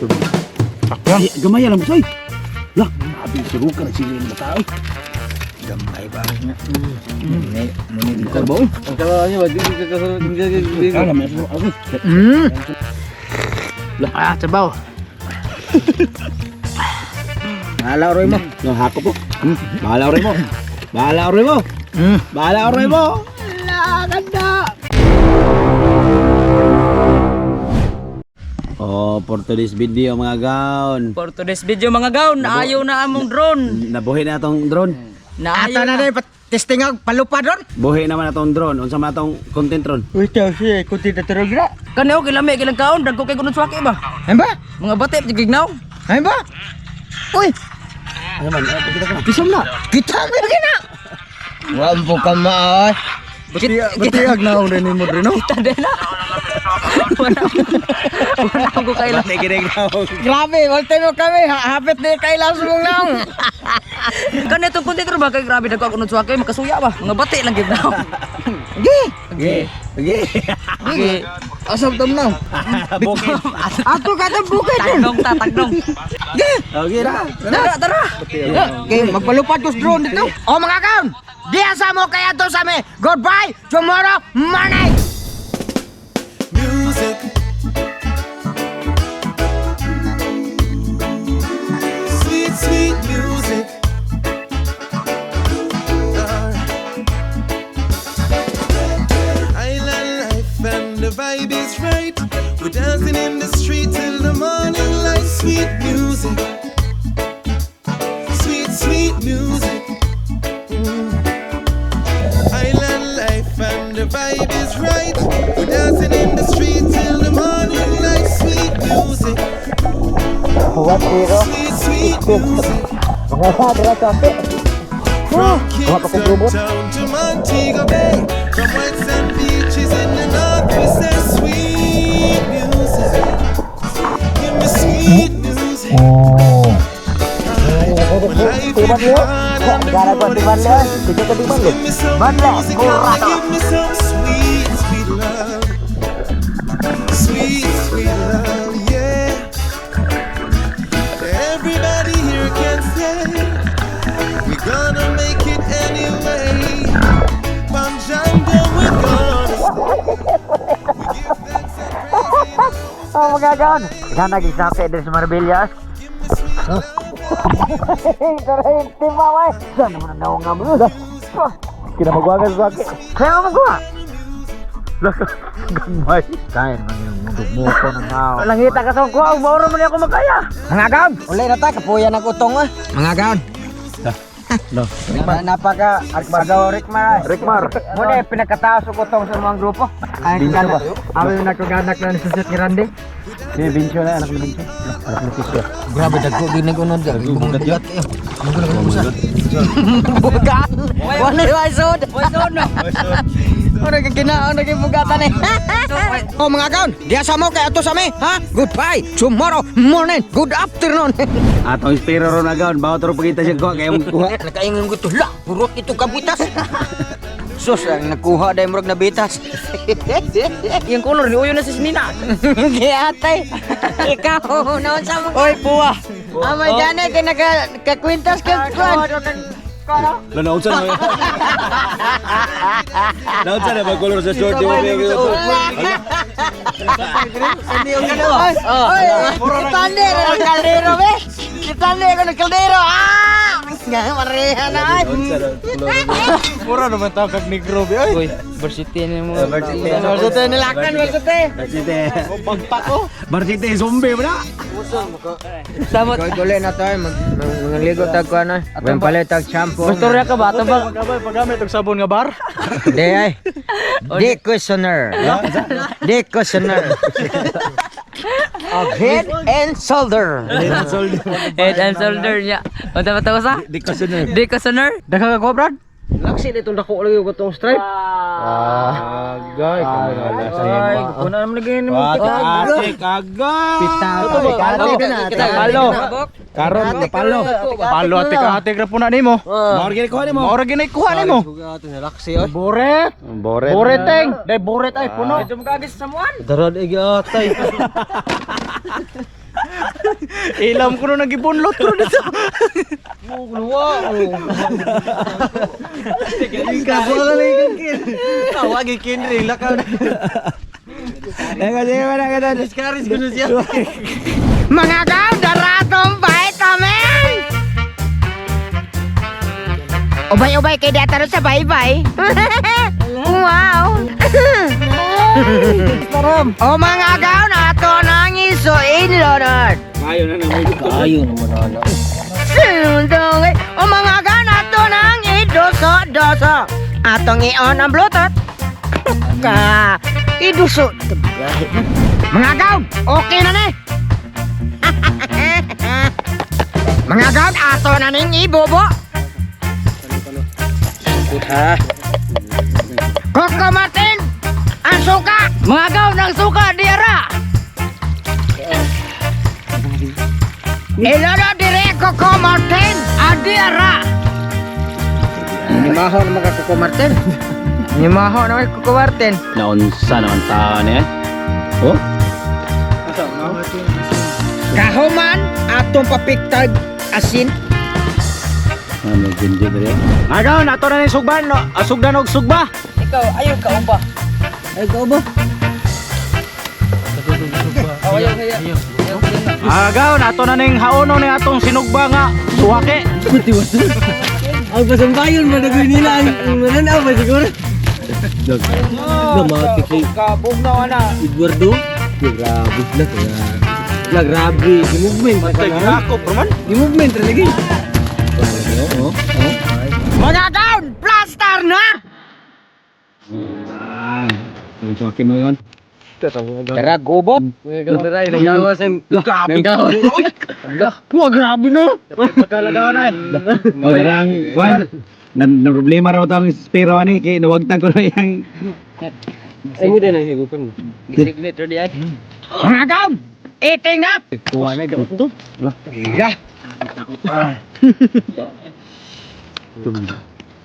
Takyan. Gamay lang boss oy. Lah, abi siguro ka na sige ng tao. Gamay ba nga. Muni Ka ba oy? Ang kawanya ba? Di ka Alam mo ako. Ah, sabaw. Bahala roy mo. Yung hako po. Bahala rin mo. Bahala rin mo. Bahala rin mo. La, ganda. Oh, for today's video mga gaon. For today's video mga gaon, ayaw na among drone. Nabuhi na atong drone. Naayaw na dai testing ang palupad ron. Buhi naman atong drone. Unsa man atong content ron? Uy, taw siya, kunti na tarog na. Kani okay lami kilang kaon, dagko kay kuno swaki ba? Ay ba? Mga batip gignaw. Ay ba? Uy, Ano man? Kita ka na. kisam na. Kita mo lagi na. Wampo ka maay. Batiyag na ako rin mo rin, no? Kita din na. Wala ko kailan. Nakikinig na ako. Grabe, walte mo kami. Hapit na kailan sumong lang. Kani itong kunti ba kay grabe dagko kuno swaki makasuya ba? Mga bati lang gignaw. Gi. Okay. Okay. Okay. Asam tam na. Bukid. Ato ka ta bukid. Tagnong. Gi. Okay na. Tara. Okay, magpalupad ko sa drone dito. Oh mga kaon, diya sa mo kaya to sa me. Goodbye, tomorrow morning. Music. Sweet, sweet music. Island life and the vibe is right. We're dancing in the street till the morning light. Sweet music. Sweet, sweet music. Island life and the vibe is right. We're dancing in the street till the morning light. Sweet music. Sweet, sweet music. From Kingston to Montego Bay, from white sand beaches in the north, we say sweet music. Give me sweet music. When life is hard and the road is tough, give me some music and give me some sweet, sweet love. Sweet, sweet love, yeah. Everybody here can say we're gonna make it anyway. From jungle we're gonna stay. We give thanks and praise. Oh mga kaon, ikaw nag-isapi din sa Marbella. Tarahin, timaway. Saan naman ang naunga mo? Kinamagwagan sa akin. Kaya mo magawa. Gamay. Kain man yung mundog-muko ng tao. Langita ka sa kuha, mauro man ako makaya. Mga gaon, ulay na tayo, kapuyan ang utong ah. Mga gaon. No. Napaka Armagaw Rickmar. Muna pinagkataas ko utong sa mga grupo. Ay, kagana. Ako yung nagkaganak na ni Susit ni Randy. Si Vincio na, anak ni Vincio. Anak ni Tisio. Grabe, dagko din nag-unod. Bugat kayo. Bugat. Wala yung isod. Isod no. Ano nagkikinaon, nagkibugatan eh. Oh mga gaon, diya sa mo kaya ito sa mi, ha? Goodbye, tomorrow morning, good afternoon. Atong inspiro ron na gaon. Bawat ro pagkita siya kuha. Kaya mong kuha. Nakaingon ko ito, la, purot ito kabitas. Sus, ang nakuha dahil murag nabitas. Yung color ni uyo na si Nina. Kaya atay, ikaw, naon sa mo. Oy, puwa. Amay dyan eh, nakakwintas ka kwan. Naunsa na. Naunsa na magkolor sa short. Di mo may ito. Oy, kitande ng kaldero, be. Kitande ko ng kaldero, ah! Nga, mareha na ay. Mura naman tao kag negro, be. Ay, Uy, varsity ni mo. Marsute nilakan, marsute. Barsite. pagpak ko. Barsite zombie mo na. Samot. Gulay na tayo, mangligo tag ko ano. When palit tag shampoo. Storya ka ba? Tabang. Pagamit og sabon nga bar. Di ay. Di questioner. Di questioner. Head and shoulder. Head and shoulder niya. O dapat ako sa? Di ka sunod. Di ka sonar? Daka ka ko, Brad? Laksi nitong dako lagi ko tong stripe. Agay, Ay, kuna naman lagi ni mo. Kagay. Palo. Karon palo. Palo ati ka ati ra puna nimo. Maor gini kuha ni mo. Maura ginay kuha nimo. Boret. Boret. Boreteng. Dai boret ay puno. Ito mo kagis sa muan. Darad igi atay. Ilam ko na nagibunlot ko dito. Tawag ikin rin lakaw. Discourage ko na siya. Mga kaw, daratong vitamin! Ubay-ubay kay data sa bye-bye. Wow! O mga kaw, nato nang isuin, Leonard. Kayo na naman. Kayo naman. Sundong, o mga kaw, nato nang idoso-doso. Atong i-on ang Bluetooth. Ka, iduso. Mga kaw, okay na ni. Mga kaw, ato na ning ibobo. Coco Martin, ang suka. Mga gaw ng suka diara. Ilodo dire Coco Martin, adiara. Nimaho naman ka Coco Martin. Nimaho naman Coco Martin. Naunsa naman taan eh. Oh? Kahuman, atong papiktag asin. Ano ginjo dere? Agaw, nato na ni sugban, no? Sugdan og sugba. Ikaw, ayaw ka uba. Ay, ko ba? Agaw, nato na ning haono ni atong sinugba nga suwake. Ang pasambayon mo na nila ang mananaw ba siguro? Gamatik kay Kabog na wana. Eduardo. Grabe na grabe. Movement Ako, bro man. Movement lagi. Oh. Mga down, plaster na! Ito akin mo yun. Tara, gobot. Grabe na. Na problema raw tawang spero ani kay nawagtan ko na yang. Ay mo din ang higupan mo. Signature di ay. Mga down, eating na! Kuha na daw to.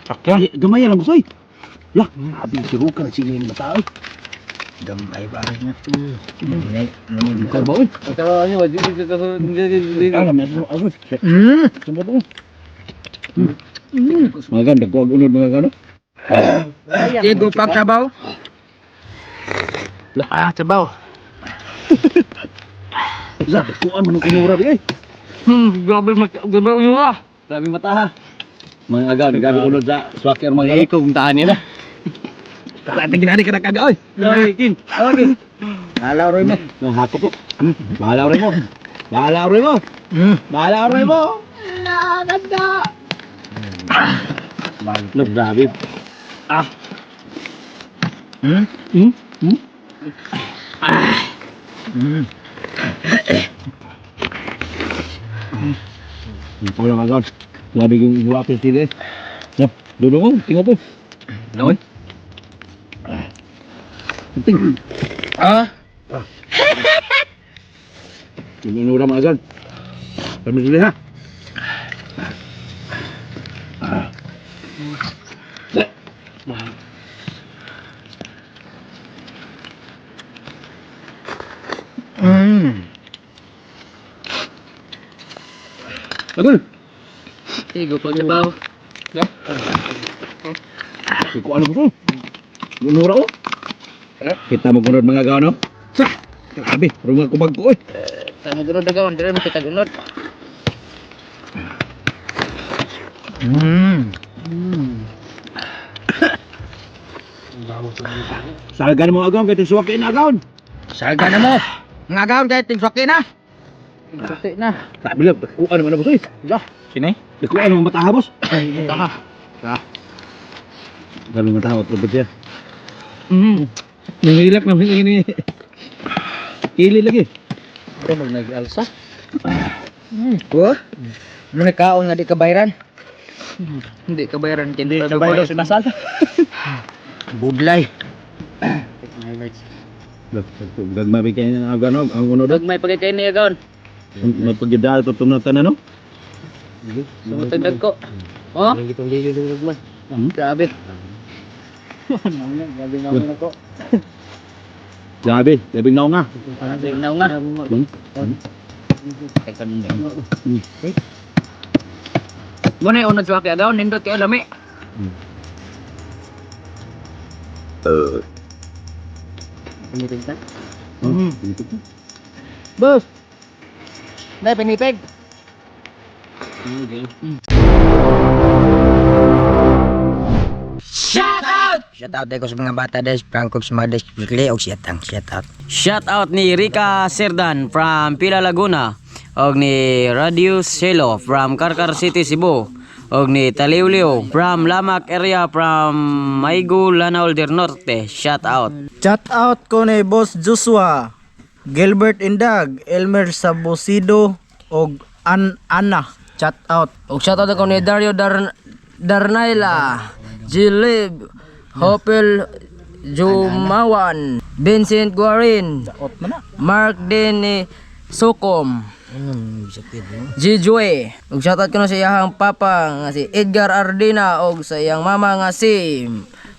Sakya. Gamay lang soy. Lah, abi siru kan sini ni mata. Gamay ba nya. Ka ba oi? Ito ni wajib kita alam na ako. Sumba to. Maganda ko unod mga kano. Diego Pagkabaw. Ah, cabaw. Lah, kuan man kunura bi. Grabe mag Grabe mata ha. Mga agaw, nagabi unod sa swaker mga ikaw kung taan nila. Lating ginani ka na kaga oy. Kin. Okay. Bahala roy mo. Hako po. Bahala roy mo. Bahala roy mo. Bahala roy mo. Ganda. Look, grabe. Ikaw lang agaw. Grabe yung wapis tila eh. Yap, dudong ko, tingnan po. Lawin. Ting. Tinunura mga agad. Kami sila ha. Agad. Sigo pa cabaw. Kung ano po. Gunura ko. Kita mo kunod mga gawa no? Sabi, rumah ko bagko eh. Tama dulu dagawon dire mo kita gunod. Salgan mo agawon kaya suwakin agawon. Salga na mo. Mga gawin dahil tingswaki na. Puti na. Sabi lang, kung ano man na boss eh. Sini? Kung ano man mataha boss. Taha. Ganun mataha, trubot yan. Nangilak na ini. Kili lagi. Ano nag-alsa? Wah, may kaon nga di kabayran. Hindi kabayaran Hindi sabay daw sinasal. Budlay. Gagmabig kayo ng agawon, ang unod. May pagkakay niya gaon. Mapagidala ito tunatan ano? Sumutagdag ko. Oh? Grabe. Grabe, labing naong nga. Tingnan nga. Muna yung unod swaki agaw, nindot kayo lami. Boss. Nay pinipig. Shout out ko sa mga bata des, Franco sa mga des, o shout out. Shout out ni Rica Serdan from Pila Laguna og ni Radio Selo from Karkar City, Cebu og ni Taliulio from Lamak area from Maigo, Lanao del Norte. Shout out. Shout out ko ni Boss Joshua, Gilbert Indag, Elmer Sabosido og Anna. Shout out. Og shout out ko ni Dario Darnaila, Jilib, Hopel Jumawan, Vincent Guarin, Mark Denny Sokom, Jijue. Ug shoutout ko na sa iyang papa nga si Edgar Ardina og sa iyang mama nga si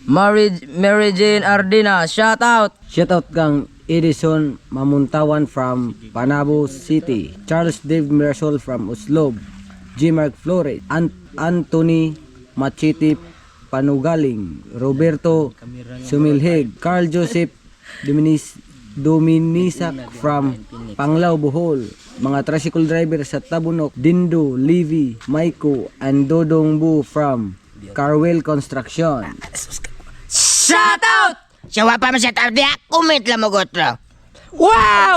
Mary Jane Ardina. Shoutout. Shoutout kang Edison Mamuntawan from Panabo City, Charles Dave Mersol from Uslob, G. Mark Flores, Anthony Machiti Panugaling, Roberto Sumilheg, Carl Joseph Dominisak from Panglao, Bohol, mga tricycle driver sa Tabunok, Dindo, Livy, Maiko, and Dodong Bu from Carwell Construction. Shout out! Siya wa pa man shout out diya, comment lang mo gotro. Wow!